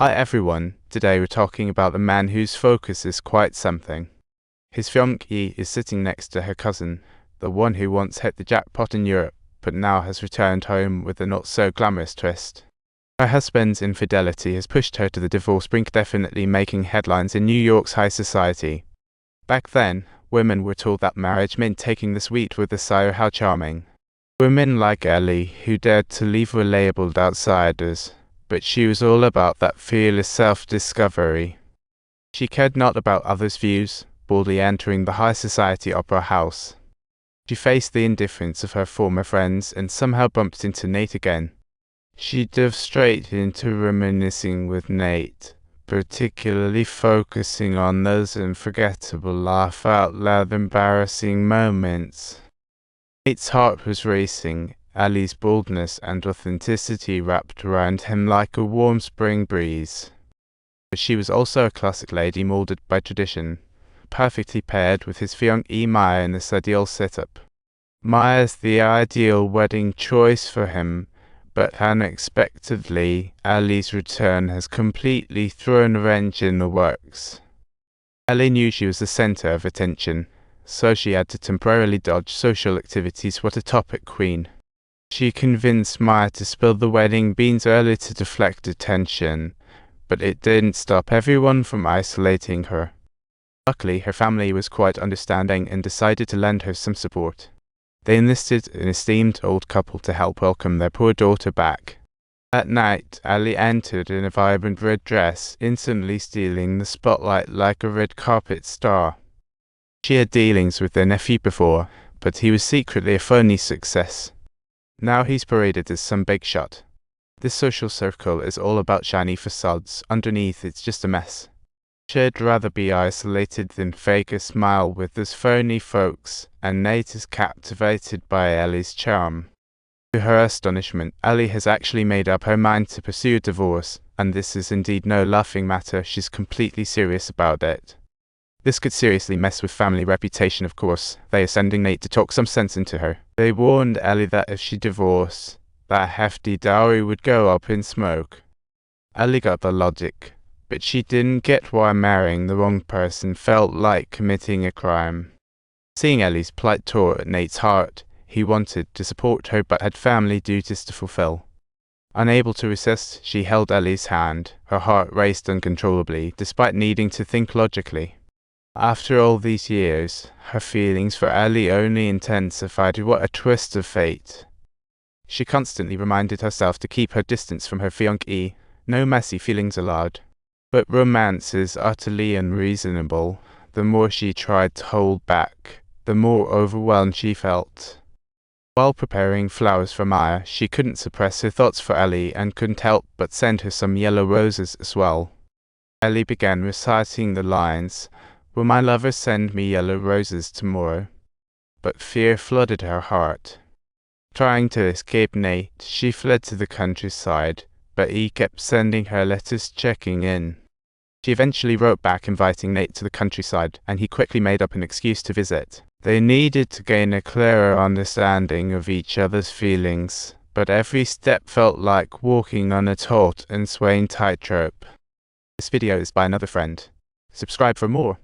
Hi everyone, today we're talking about the man whose focus is quite something. His fiancée is sitting next to her cousin, the one who once hit the jackpot in Europe, but now has returned home with a not-so-glamorous twist. Her husband's infidelity has pushed her to the divorce brink, definitely making headlines in New York's high society. Back then, women were told that marriage meant taking the sweet with the sour. How charming. Women like Ellie, who dared to leave, were labeled outsiders. But she was all about that fearless self-discovery. She cared not about others' views, boldly entering the high society opera house. She faced the indifference of her former friends and somehow bumped into Nate again. She dove straight into reminiscing with Nate, particularly focusing on those unforgettable laugh-out-loud embarrassing moments. Nate's heart was racing. Ellie's boldness and authenticity wrapped around him like a warm spring breeze. But she was also a classic lady molded by tradition, perfectly paired with his fiancée Maya in this ideal setup. Maya's the ideal wedding choice for him, but unexpectedly, Ellie's return has completely thrown a wrench in the works. Ellie knew she was the center of attention, so she had to temporarily dodge social activities. What a topic queen. She convinced Maya to spill the wedding beans early to deflect attention, but it didn't stop everyone from isolating her. Luckily, her family was quite understanding and decided to lend her some support. They enlisted an esteemed old couple to help welcome their poor daughter back. That night, Ellie entered in a vibrant red dress, instantly stealing the spotlight like a red carpet star. She had dealings with their nephew before, but he was secretly a phony success. Now he's paraded as some big shot. This social circle is all about shiny facades. Underneath, it's just a mess. She'd rather be isolated than fake a smile with those phony folks, and Nate is captivated by Ellie's charm. To her astonishment, Ellie has actually made up her mind to pursue a divorce, and this is indeed no laughing matter. She's completely serious about it. This could seriously mess with family reputation, of course. They are sending Nate to talk some sense into her. They warned Ellie that if she divorced, that hefty dowry would go up in smoke. Ellie got the logic, but she didn't get why marrying the wrong person felt like committing a crime. Seeing Ellie's plight tore at Nate's heart. He wanted to support her but had family duties to fulfill. Unable to resist, she held Ellie's hand. Her heart raced uncontrollably, despite needing to think logically. After all these years, her feelings for Ellie only intensified. What a twist of fate. She constantly reminded herself to keep her distance from her fiancé. No messy feelings allowed. But romance is utterly unreasonable. The more she tried to hold back, the more overwhelmed she felt. While preparing flowers for Maya, she couldn't suppress her thoughts for Ellie and couldn't help but send her some yellow roses as well. Ellie began reciting the lines, "Will my lover send me yellow roses tomorrow?" But fear flooded her heart. Trying to escape Nate, she fled to the countryside, but he kept sending her letters checking in. She eventually wrote back inviting Nate to the countryside, and he quickly made up an excuse to visit. They needed to gain a clearer understanding of each other's feelings, but every step felt like walking on a taut and swaying tightrope. This video is by another friend. Subscribe for more.